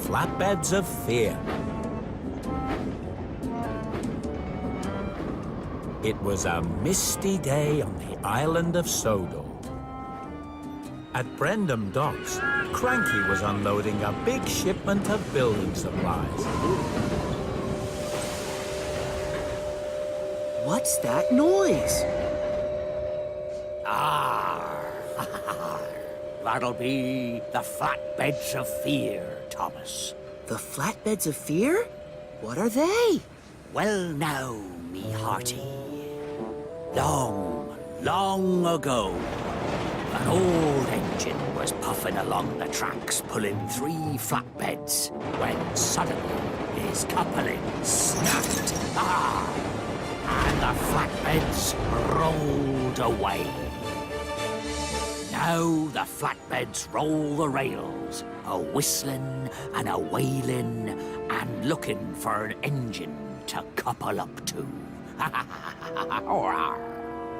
Flatbeds of Fear. It was a misty day on the island of Sodor. At Brendam Docks, Cranky was unloading a big shipment of building supplies. What's that noise? That'll be the Flatbeds of Fear, Thomas. The Flatbeds of Fear? What are they? Well now, me hearty. Long ago, an old engine was puffing along the tracks, pulling 3 flatbeds, when suddenly his coupling snapped. And the flatbeds rolled away. Now the flatbeds roll the rails, a-whistling and a-wailing and looking for an engine to couple up to.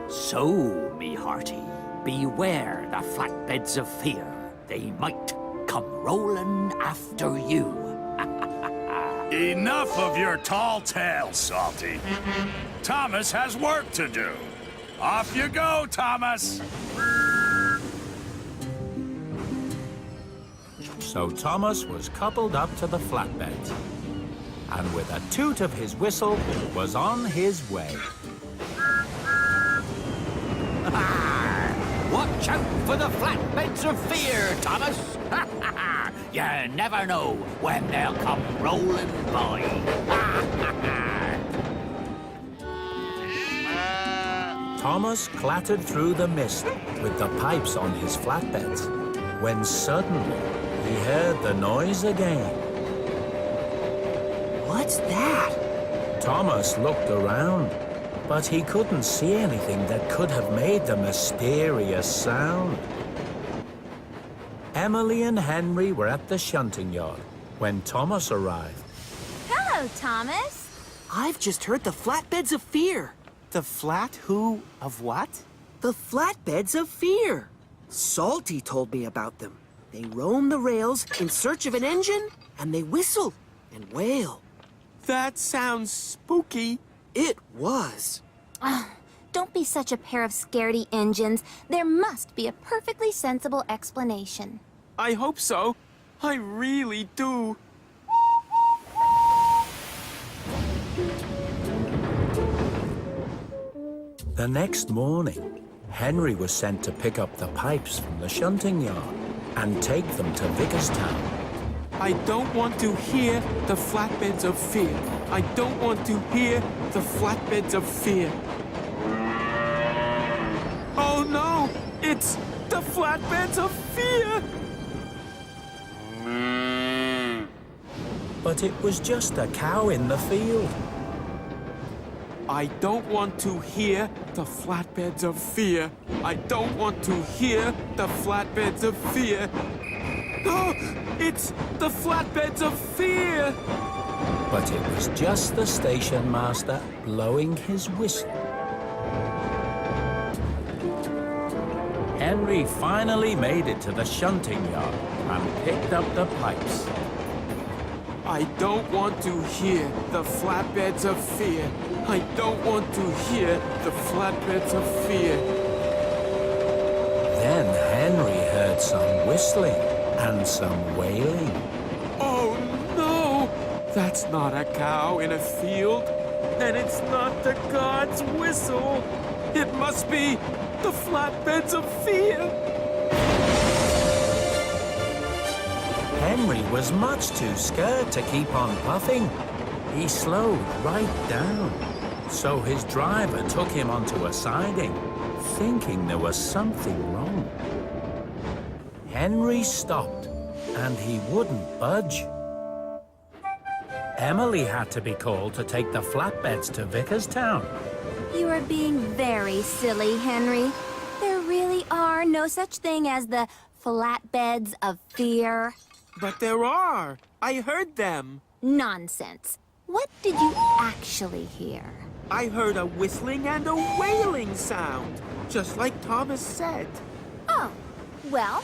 So, me hearty, beware the Flatbeds of Fear. They might come rolling after you. Enough of your tall tale, Salty. Thomas has work to do. Off you go, Thomas. So Thomas was coupled up to the flatbeds, and with a toot of his whistle, was on his way. Watch out for the Flatbeds of Fear, Thomas. You never know when they'll come rolling by. Thomas clattered through the mist with the pipes on his flatbeds, when suddenly he heard the noise again. What's that? Thomas looked around, but he couldn't see anything that could have made the mysterious sound. Emily and Henry were at the shunting yard when Thomas arrived. Hello, Thomas. I've just heard the Flatbeds of Fear. The flat who of what? The Flatbeds of Fear. Salty told me about them. They roam the rails in search of an engine, and they whistle and wail. That sounds spooky. It was. Don't be such a pair of scaredy engines. There must be a perfectly sensible explanation. I hope so. I really do. The next morning, Henry was sent to pick up the pipes from the shunting yard and take them to Vickerstown. I don't want to hear the Flatbeds of Fear. I don't want to hear the Flatbeds of Fear. Oh no! It's the Flatbeds of Fear! But it was just a cow in the field. I don't want to hear the Flatbeds of Fear. I don't want to hear the Flatbeds of Fear. Oh, it's the Flatbeds of Fear! But it was just the station master blowing his whistle. Henry finally made it to the shunting yard and picked up the pipes. I don't want to hear the Flatbeds of Fear. I don't want to hear the Flatbeds of Fear. Then Henry heard some whistling and some wailing. Oh no! That's not a cow in a field. And it's not the god's whistle. It must be the Flatbeds of Fear. Henry was much too scared to keep on puffing. He slowed right down. So his driver took him onto a siding, thinking there was something wrong. Henry stopped, and he wouldn't budge. Emily had to be called to take the flatbeds to Vickerstown. You are being very silly, Henry. There really are no such thing as the Flatbeds of Fear. But there are. I heard them. Nonsense. What did you actually hear? I heard a whistling and a wailing sound, just like Thomas said. Oh, well,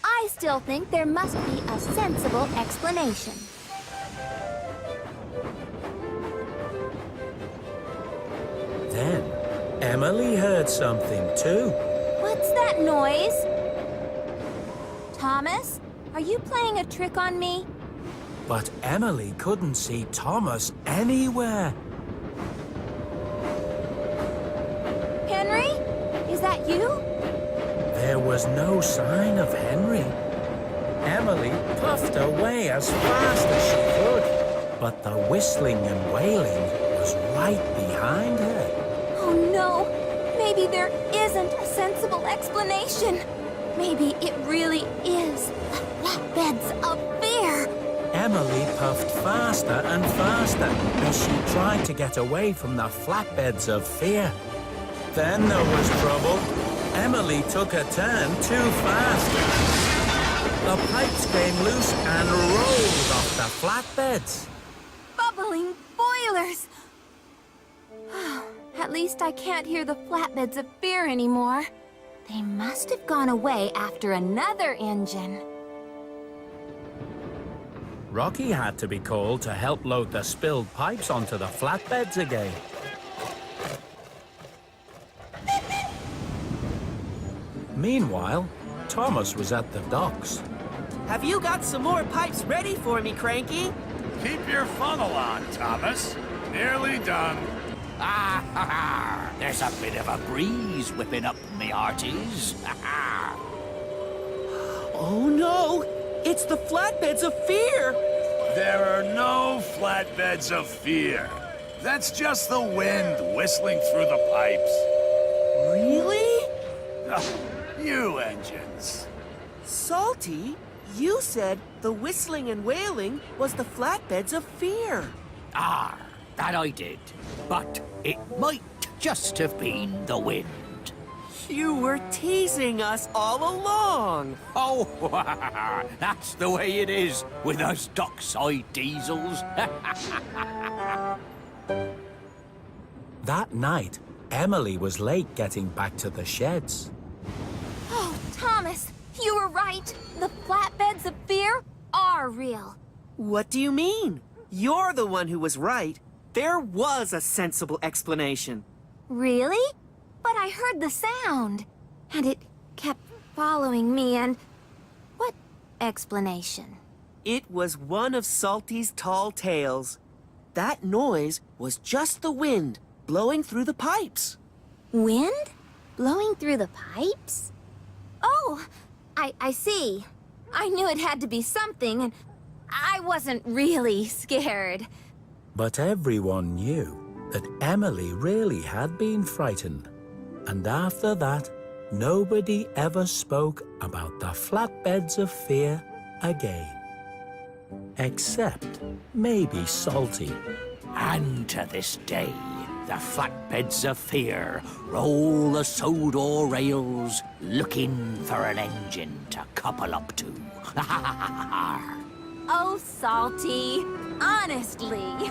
I I still think there must be a sensible explanation. Then, Emily heard something too. What's that noise? Thomas, are you playing a trick on me? But Emily couldn't see Thomas anywhere. Henry? Is that you? There was no sign of Henry. Emily puffed away as fast as she could, but the whistling and wailing was right behind her. Oh no! Maybe there isn't a sensible explanation. Maybe it really is the Flatbeds of Fear. Emily puffed faster and faster as she tried to get away from the Flatbeds of Fear. Then there was trouble. Emily took a turn too fast. The pipes came loose and rolled off the flatbeds. Bubbling boilers! At least I can't hear the Flatbeds of Fear anymore. They must have gone away after another engine. Rocky had to be called to help load the spilled pipes onto the flatbeds again. Meanwhile, Thomas was at the docks. Have you got some more pipes ready for me, Cranky? Keep your funnel on, Thomas. Nearly done. There's a bit of a breeze whipping up, me hearties. Oh no! It's the Flatbeds of Fear! There are no flatbeds of fear. That's just the wind whistling through the pipes. Really? You engines. Salty, you said the whistling and wailing was the Flatbeds of Fear. That I did. But it might just have been the wind. You were teasing us all along. Oh, that's the way it is with us dockside diesels. That night, Emily was late getting back to the sheds. Oh, Thomas, you were right. The Flatbeds of Fear are real. What do you mean? You're the one who was right. There was a sensible explanation. Really? But I heard the sound, and it kept following me, and... What explanation? It was one of Salty's tall tales. That noise was just the wind blowing through the pipes. Wind? Blowing through the pipes? Oh, I see. I knew it had to be something, and I wasn't really scared. But everyone knew that Emily really had been frightened. And after that, nobody ever spoke about the Flatbeds of Fear again. Except maybe Salty. And to this day, the Flatbeds of Fear roll the Sodor rails looking for an engine to couple up to. Oh, Salty, honestly.